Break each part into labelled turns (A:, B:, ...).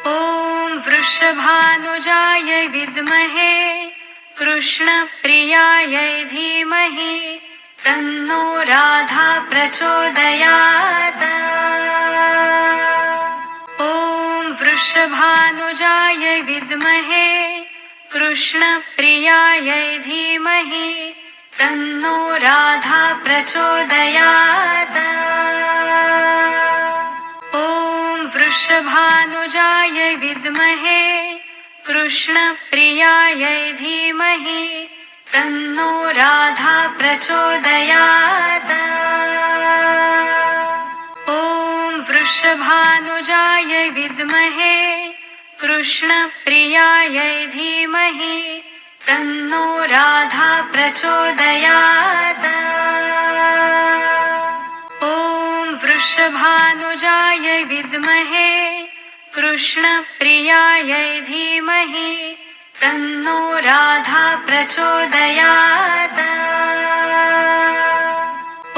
A: ॐ वृषभानुजाय विद्महे कृष्णप्रियायै धीमहि तन्नो राधा प्रचोदयात्। ॐ वृषभानुजाय विद्महे कृष्णप्रियायै धीमहि तन्नो राधा प्रचोदयात्। ॐ वृषभानुजाय विद्महे कृष्णप्रियायै धीमहि तन्नो राधा प्रचोदयात्। ॐ वृषभानुजाय विद्महे कृष्णप्रियायै धीमहि तन्नो राधा प्रचोदयात्। ॐ वृषभानुजाय विद्महे कृष्णप्रियायै धीमहि तन्नो राधा प्रचोदयात्।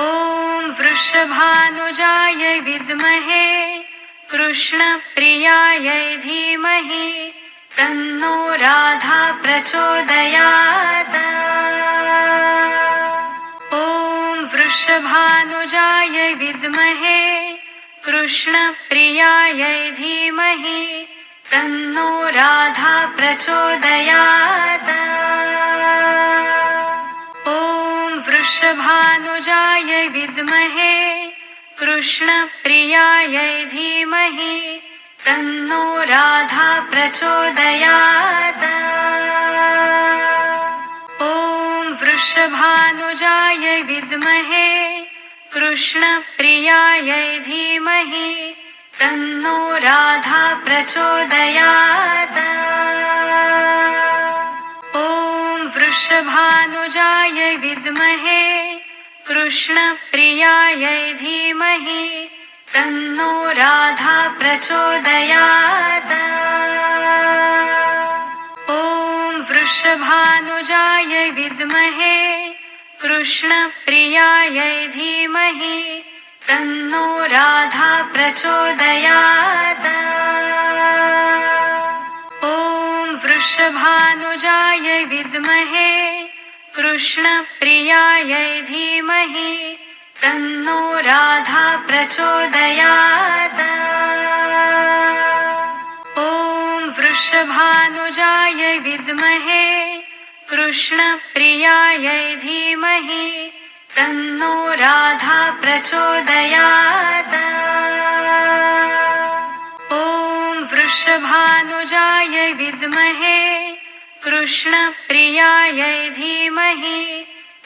A: ॐ वृषभानुजाय विद्महे कृष्णप्रियायै धीमहि तन्नो राधा प्रचोदयात्। ॐ वृषभानुजाय विद्महे कृष्णप्रियायै धीमहि तन्नो राधा प्रचोदयात्। ॐ वृषभानुजाय विद्महे कृष्णप्रियायै धीमहि तन्नो राधा प्रचोदयात्। ॐ वृषभानुजाय विद्महे कृष्णप्रियायै धीमहि तन्नो राधा प्रचोदयात्। ॐ वृषभानुजाय विद्महे कृष्णप्रियायै धीमहि तन्नो राधा प्रचोदयात्। ॐ वृषभानुजाय विद्महे कृष्णप्रियायै धीमहि तन्नो राधा प्रचोदयात्। ॐ वृषभानुजाय विद्महे कृष्णप्रियायै धीमहि तन्नो राधा प्रचोदयात्। ॐ वृषभानुजाय विद्महे कृष्णप्रियायै धीमहि तन्नो राधा प्रचोदयात्। ॐ वृषभानुजाय विद्महे कृष्णप्रियायै धीमहि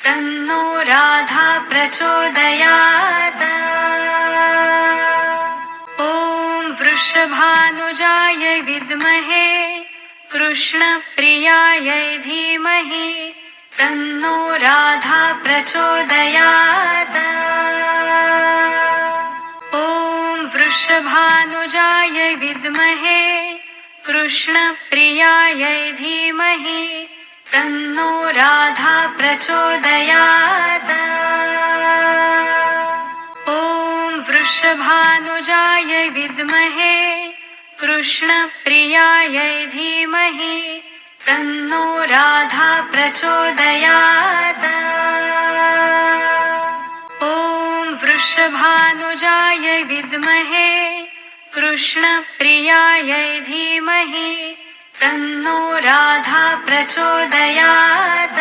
A: तन्नो राधा प्रचोदयात्। ॐ वृषभानुजाय विद्महे कृष्णप्रियायै धीमहि तन्नो राधा प्रचोदयात्। ॐ वृषभानुजाय विद्महे कृष्णप्रियायै धीमहि तन्नो राधा प्रचोदयात्। ॐ वृषभानुजाय विद्महे कृष्णप्रियायै धीमहि तन्नो राधा प्रचोदयात्। ॐ वृषभानुजाय विद्महे कृष्णप्रियायै धीमहि तन्नो राधा प्रचोदयात्।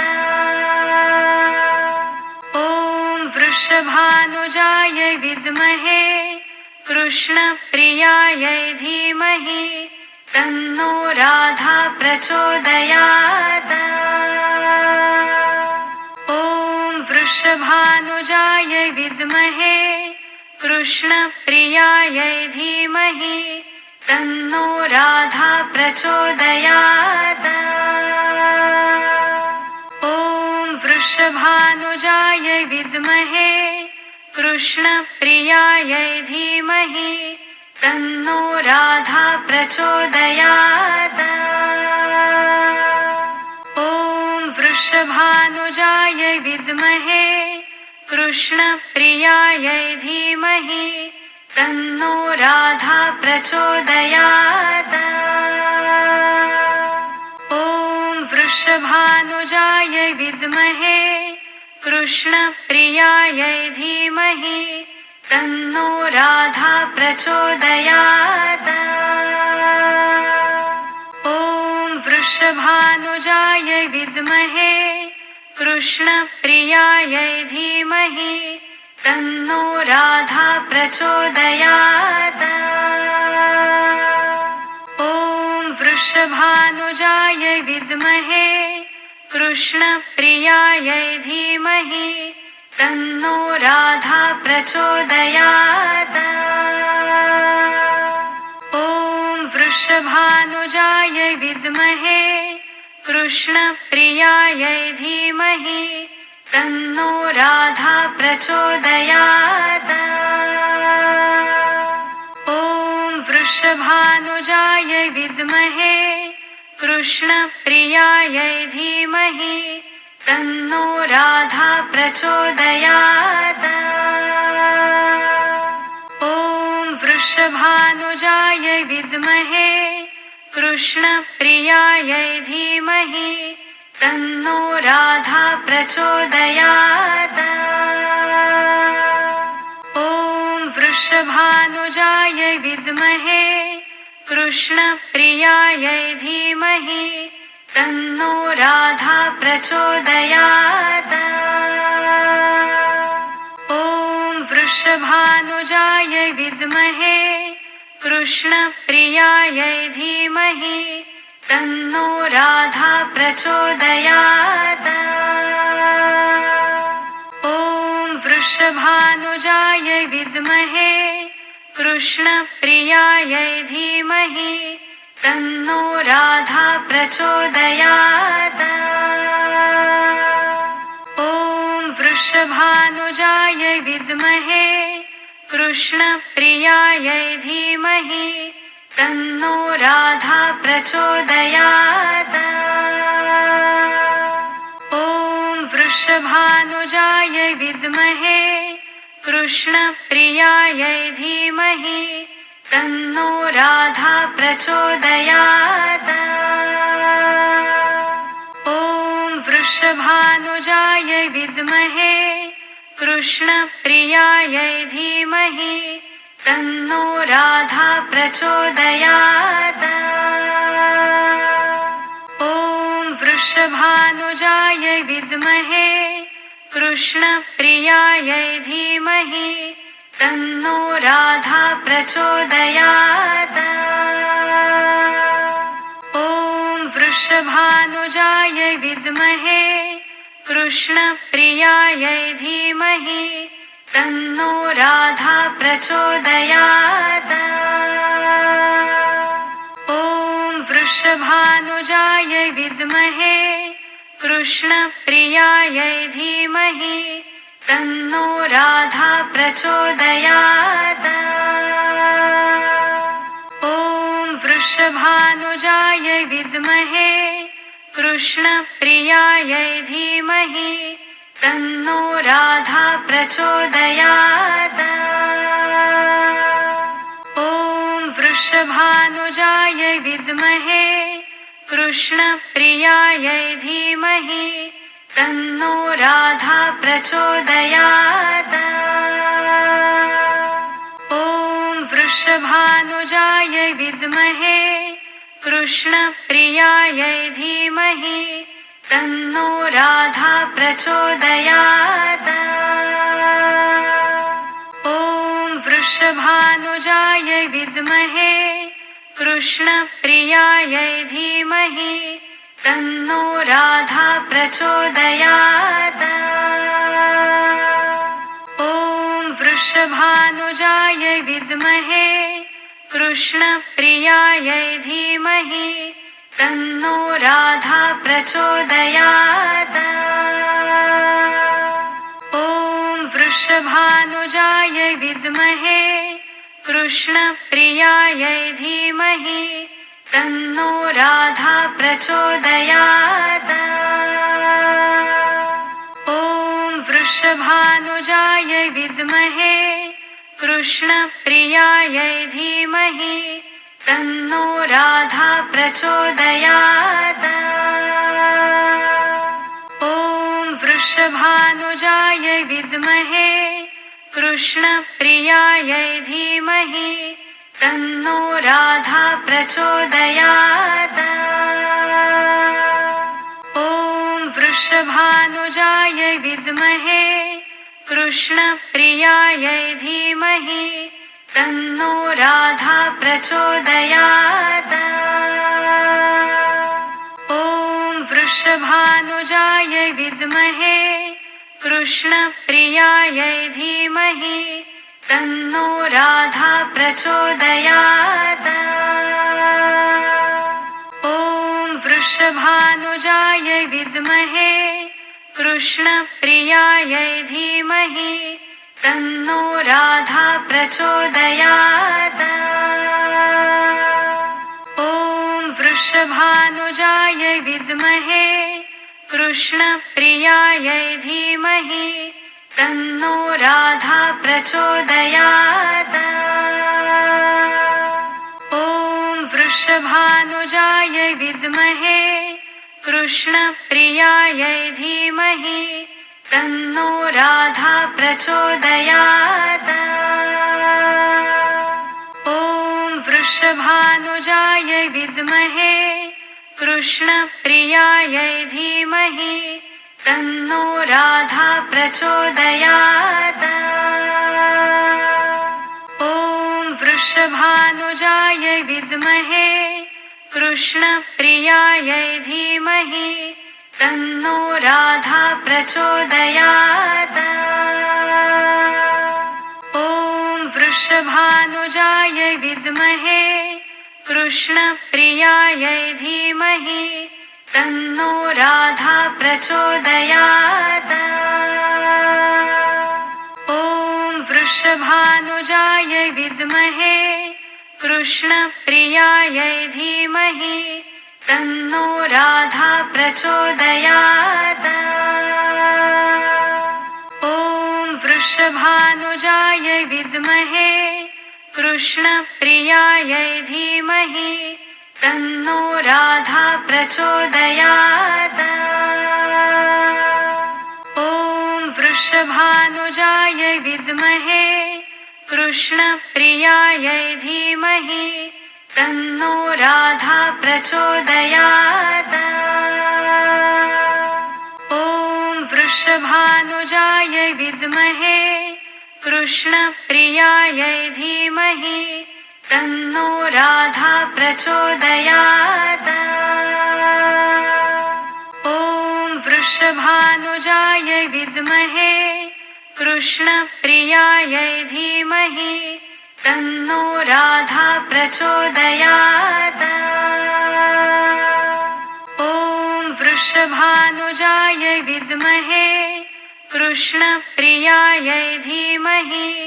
A: ॐ वृषभानुजाय विद्महे कृष्णप्रियायै धीमहि तन्नो राधा प्रचोदयात्। ॐ वृषभानुजाय विद्महे कृष्णप्रियायै धीमहि तन्नो राधा प्रचोदयात्। ॐ वृषभानुजाय विद्महे कृष्णप्रियायै धीमहि तन्नो राधा प्रचोदयात्। ॐ वृषभानुजाय विद्महे कृष्णप्रियायै धीमहि तन्नो राधा प्रचोदयात्। वृषभानुजायै विद्महे कृष्णप्रियायै धीमहि तन्नो राधा प्रचोदयात्। ॐ वृषभानुजायै विद्महे कृष्णप्रियायै धीमहि तन्नो राधा प्रचोदयात्। ॐ वृषभानुजायै विद्महे कृष्णप्रियायै धीमहि तन्नो राधा प्रचोदयात्। ॐ वृषभानुजायै विद्महे कृष्णप्रियायै धीमहि तन्नो राधा प्रचोदयात्। ॐ वृषभानुजायै विद्महे कृष्णप्रियायै धीमहि तन्नो राधा प्रचोदयात्। ॐ वृषभानुजायै विद्महे कृष्णप्रियायै धीमहि तन्नो राधा प्रचोदयात्। ॐ वृषभानुजायै विद्महे कृष्णप्रियायै धीमहि तन्नो राधा प्रचोदयात्। ॐ वृषभानुजायै विद्महे कृष्णप्रियायै धीमहि तन्नो राधा प्रचोदयात्। ॐ वृषभानुजायै विद्महे कृष्णप्रियायै धीमहि तन्नो राधा प्रचोदयात्। ॐ वृषभानुजायै विद्महे कृष्णप्रियायै धीमहि तन्नो राधा प्रचोदयात्। ॐ वृषभानुजायै विद्महे कृष्णप्रियायै धीमहि तन्नो राधा प्रचोदयात्। ॐ वृषभानुजायै विद्महे कृष्णप्रियायै धीमहि तन्नो राधा प्रचोदयात्। ॐ वृषभानुजायै विद्महे कृष्णप्रियायै धीमहि तन्नो राधा प्रचोदयात्। ॐ वृषभानुजायै विद्महे कृष्णप्रियायै धीमहि तन्नो राधा प्रचोदयात्। ॐ वृषभानुजायै विद्महे कृष्णप्रियायै धीमहि तन्नो राधा प्रचोदयात्। ॐ वृषभानुजायै विद्महे कृष्णप्रियायै धीमहि तन्नो राधा प्रचोदयात्। ॐ वृषभानुजायै विद्महे कृष्णप्रियायै धीमहि तन्नो राधा प्रचोदयात्। ॐ वृषभानुजायै विद्महे कृष्णप्रियायै धीमहि तन्नो राधा प्रचोदयात्। ॐ वृषभानुजायै विद्महे कृष्णप्रियायै धीमहि तन्नो राधा प्रचोदयात्। ॐ वृषभानुजायै विद्महे कृष्णप्रियायै धीमहि तन्नो राधा प्रचोदयात्। ॐ वृषभानुजायै विद्महे कृष्णप्रियायै धीमहि तन्नो राधा प्रचोदयात्। ॐ वृषभानुजायै विद्महे कृष्णप्रियायै धीमहि तन्नो राधा प्रचोदयात्। ॐ वृषभानुजाय विद्महे कृष्णप्रियायै धीमहि तन्नो राधा प्रचोदयात्। ॐ वृषभानुजाय विद्महे कृष्णप्रियायै धीमहि तन्नो राधा प्रचोदयात्। ॐ वृषभानुजाय विद्महे कृष्णप्रियायै धीमहि तन्नो राधा प्रचोदयात्। ॐ वृषभानुजाय विद्महे कृष्णप्रियायै धीमहि तन्नो राधा प्रचोदयात्। ॐ वृषभानुजाय विद्महे कृष्णप्रियायै धीमहि तन्नो राधा प्रचोदयात्। ॐ वृषभानुजाय विद्महे कृष्णप्रियायै धीमहि तन्नो राधा प्रचोदयात्। ॐ वृषभानुजाय विद्महे कृष्णप्रियायै धीमहि तन्नो राधा प्रचोदयात्। ॐ वृषभानुजाय विद्महे कृष्णप्रियायै धीमहि तन्नो राधा प्रचोदयात्। ॐ वृषभानुजाय विद्महे कृष्णप्रियायै धीमहि तन्नो राधा प्रचोदयात्। ॐ वृषभानुजाय विद्महे कृष्णप्रियायै धीमहि तन्नो राधा प्रचोदयात्। ॐ वृषभानुजाय विद्महे कृष्णप्रियायै धीमहि तन्नो राधा प्रचोदयात्। ॐ वृषभानुजाय विद्महे कृष्णप्रियायै धीमहि तन्नो राधा प्रचोदयात्। ॐ वृषभानुजाय विद्महे कृष्णप्रियायै धीमहि तन्नो राधा प्रचोदयात्। ॐ वृषभानुजाय विद्महे कृष्णप्रियायै धीमहि तन्नो राधा प्रचोदयात्। ॐ वृषभानुजाय विद्महे कृष्णप्रियायै धीमहि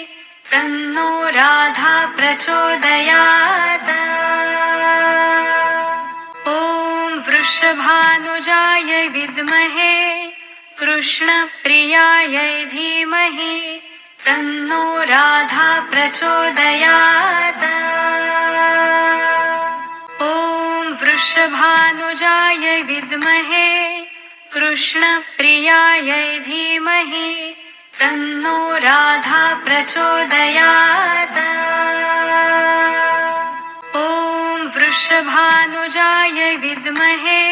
A: तन्नो राधा प्रचोदयात्। ॐ वृषभानुजाय विद्महे कृष्णप्रियायै धीमहि तन्नो राधा प्रचोदयात्। ॐ वृषभानुजाय विद्महे कृष्णप्रियायै धीमहि तन्नो राधा प्रचोदयात्। ॐ वृषभानुजाय विद्महे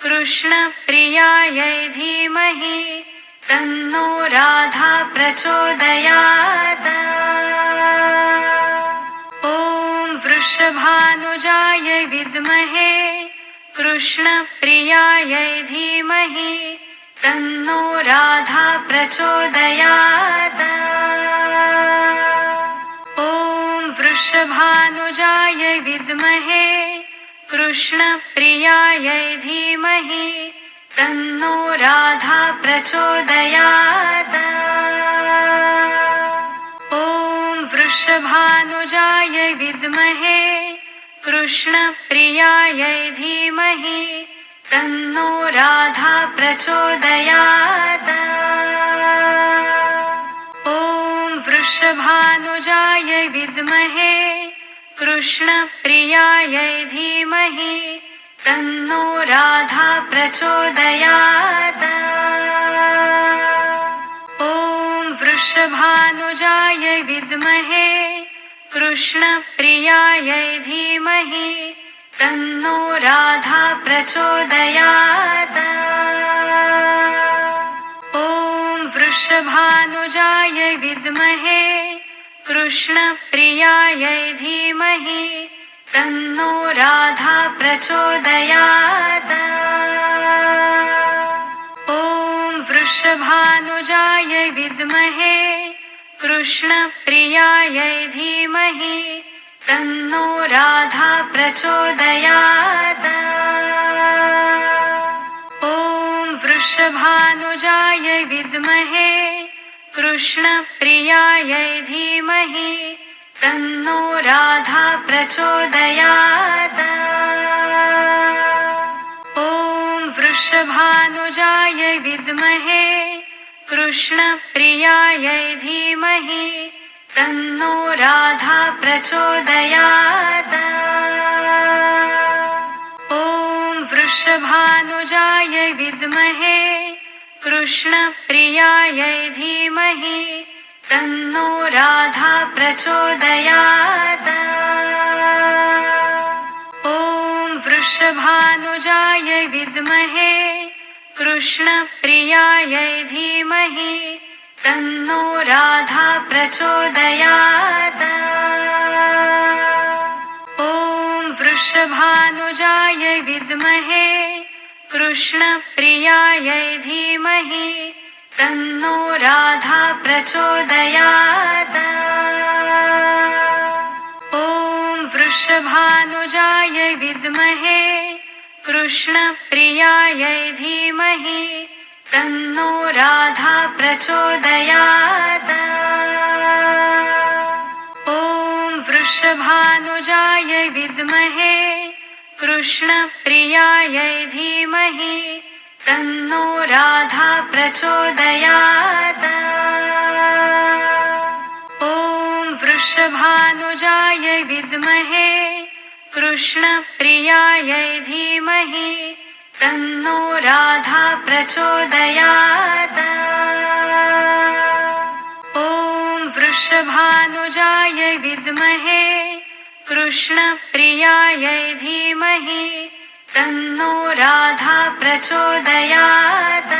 A: कृष्णप्रियायै धीमहि तन्नो राधा प्रचोदयात्। ॐ वृषभानुजाय विद्महे कृष्णप्रियायै धीमहि तन्नो राधा प्रचोदयात्। ॐ वृषभानुजाय विद्महे कृष्णप्रियायै धीमहि तन्नो राधा प्रचोदयात्। ॐ वृषभानुजाय विद्महे कृष्णप्रियायै धीमहि तन्नो राधा प्रचोदयात्। ॐ वृषभानुजाय विद्महे कृष्णप्रियायै धीमहि तन्नो राधा प्रचोदयात्। ॐ वृषभानुजायै विद्महे कृष्णप्रियायै धीमहि तन्नो राधा प्रचोदयात्। ॐ वृषभानुजायै विद्महे कृष्णप्रियायै धीमहि तन्नो राधा प्रचोदयात्। ॐ वृषभानुजायै विद्महे कृष्णप्रियायै धीमहि तन्नो राधा प्रचोदयात्। ॐ वृषभानुजायै विद्महे कृष्णप्रियायै धीमहि तन्नो राधा प्रचोदयात्। ॐ वृषभानुजायै विद्महे कृष्णप्रियायै धीमहि तन्नो राधा प्रचोदयात्। ॐ वृषभानुजायै विद्महे कृष्णप्रियायै धीमहि तन्नो राधा प्रचोदयात्। ॐ वृषभानुजायै विद्महे कृष्णप्रियायै धीमहि तन्नो राधा प्रचोदयात्। ॐ वृषभानुजायै विद्महे कृष्णप्रियायै धीमहि तन्नो राधा प्रचोदयात्। ॐ वृषभानुजायै विद्महे कृष्णप्रियायै धीमहि तन्नो राधा प्रचोदयात्। ॐ वृषभानुजायै विद्महे कृष्णप्रियायै धीमहि तन्नो राधा प्रचोदयात्। ॐ वृषभानुजायै विद्महे कृष्णप्रियायै धीमहि तन्नो राधा प्रचोदयात्। ॐ वृषभानुजायै विद्महे कृष्णप्रियायै धीमहि तन्नो राधा प्रचोदयात्।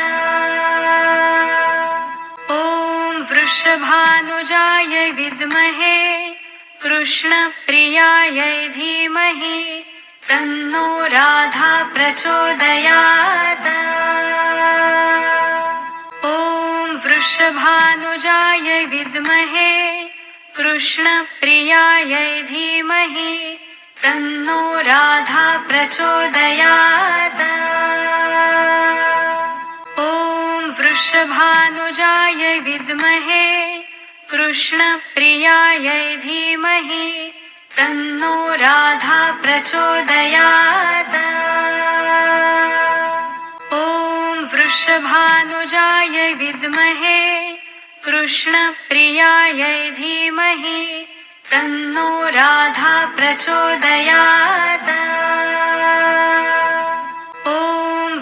A: ॐ वृषभानुजायै विद्महे कृष्णप्रियायै धीमहि तन्नो राधा प्रचोदयात्। ॐ वृषभानुजायै विद्महे कृष्णप्रियायै धीमहि तन्नो राधा प्रचोदयात्। ॐ वृषभानुजायै विद्महे कृष्णप्रियायै धीमहि तन्नो राधा प्रचोदयात्। ॐ वृषभानुजायै विद्महे कृष्णप्रियायै धीमहि तन्नो राधा प्रचोदयात्। ॐ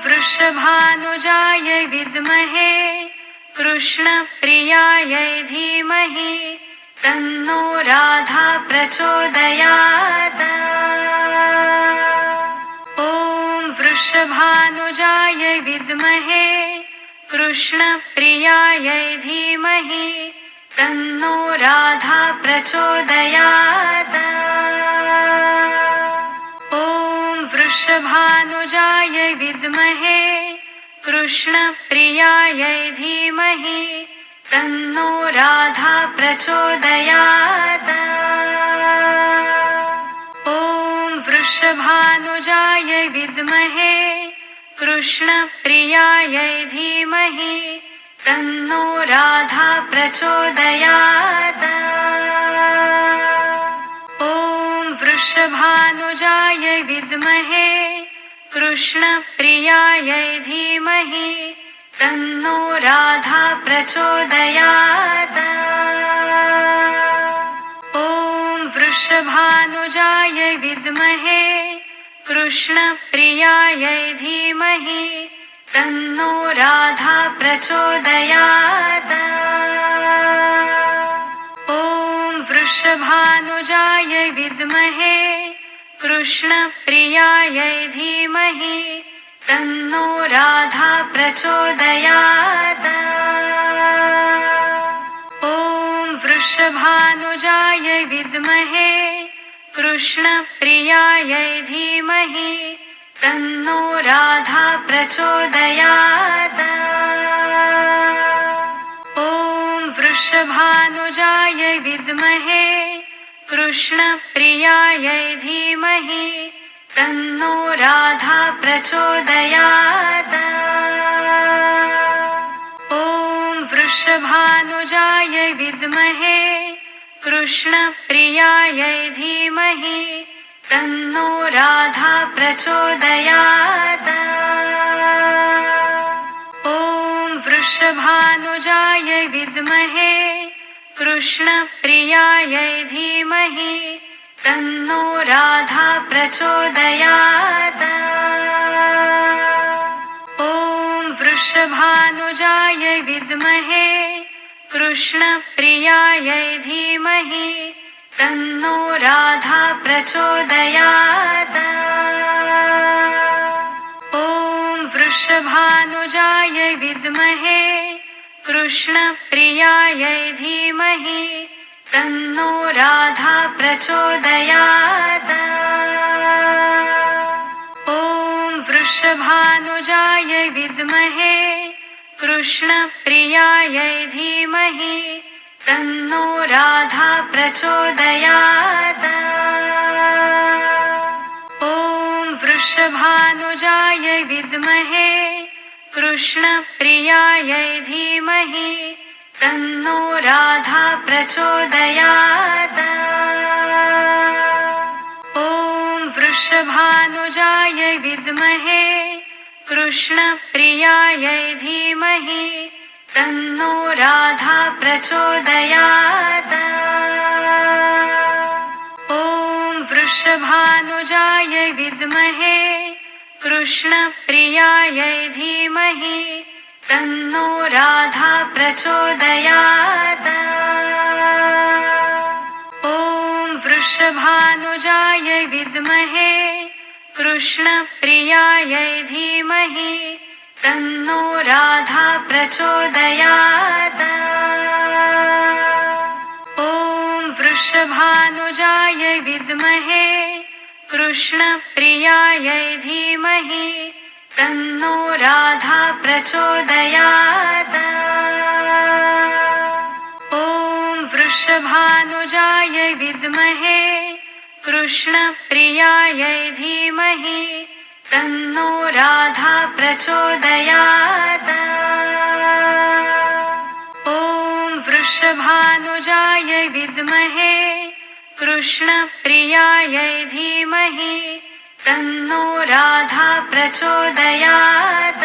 A: वृषभानुजायै विद्महे कृष्णप्रियायै धीमहि तन्नो राधा प्रचोदयात्। ॐ वृषभानुजायै विद्महे कृष्णप्रियायै धीमहि तन्नो राधा प्रचोदयात्। ॐ वृषभानुजायै विद्महे कृष्णप्रियायै धीमहि तन्नो राधा प्रचोदयात्। ॐ वृषभानुजायै विद्महे कृष्णप्रियायै धीमहि तन्नो राधा प्रचोदयात्। ॐ वृषभानुजायै विद्महे कृष्णप्रियायै धीमहि तन्नो राधा प्रचोदयात्। ॐ वृषभानुजायै विद्महे कृष्णप्रियायै कृष्णप्रियायै धीमहि तन्नो राधा प्रचोदयात्। ॐ वृषभानुजायै विद्महे कृष्णप्रियायै धीमहि तन्नो राधा प्रचोदयात्। ॐ वृषभानुजायै विद्महे कृष्णप्रियायै धीमहि तन्नो राधा प्रचोदयात्। ॐ वृषभानुजायै विद्महे कृष्णप्रियायै धीमहि तन्नो राधा प्रचोदयात्। ॐ वृषभानुजायै विद्महे कृष्णप्रियायै धीमहि तन्नो राधा प्रचोदयात्। ॐ वृषभानुजायै विद्महे कृष्णप्रियायै धीमहि तन्नो राधा प्रचोदयात्। ॐ वृषभानुजायै विद्महे कृष्णप्रियायै धीमहि तन्नो राधा प्रचोदयात्। ॐ वृषभानुजायै विद्महे कृष्णप्रियायै धीमहि तन्नो राधा प्रचोदयात्। ॐ वृषभानुजायै विद्महे कृष्णप्रियायै धीमहि तन्नो राधा प्रचोदयात्। ॐ वृषभानुजायै विद्महे कृष्णप्रियायै धीमहि तन्नो राधा प्रचोदयात्। ॐ वृषभानुजायै विद्महे कृष्णप्रियायै धीमहि तन्नो राधा प्रचोदयात्। ॐ वृषभानुजायै विद्महे कृष्णप्रियायै धीमहि तन्नो राधा प्रचोदयात्। ॐ वृषभानुजायै विद्महे कृष्णप्रियायै धीमहि तन्नो राधा प्रचोदयात्। ॐ वृषभानुजायै विद्महे कृष्णप्रियायै धीमहि तन्नो राधा प्रचोदयात्। ॐ वृषभानुजायै विद्महे कृष्णप्रियायै धीमहि तन्नो राधा प्रचोदयात्। ॐ वृषभानुजायै विद्महे कृष्णप्रियायै धीमहि तन्नो राधा प्रचोदयात्।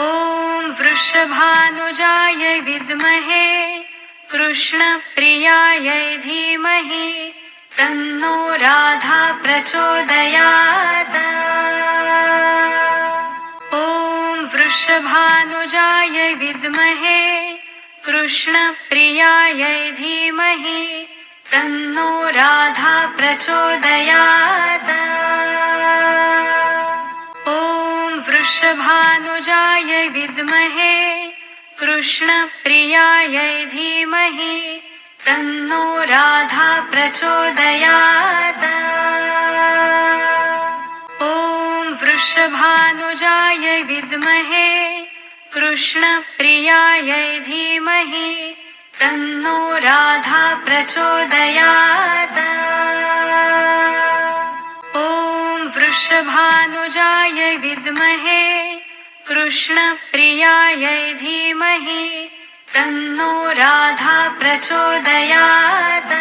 A: ॐ वृषभानुजायै विद्महे कृष्णप्रियायै धीमहि तन्नो राधा प्रचोदयात्। ॐ वृषभानुजायै विद्महे कृष्णप्रियायै धीमहि तन्नो राधा प्रचोदयात्। ॐ वृषभानुजायै विद्महे कृष्णप्रियायै धीमहि तन्नो राधा प्रचोदयात्। ॐ वृषभानुजायै विद्महे कृष्णप्रियायै धीमहि तन्नो राधा प्रचोदयात्। ॐ वृषभानुजायै विद्महे कृष्णप्रियायै धीमहि तन्नो राधा प्रचोदयात्।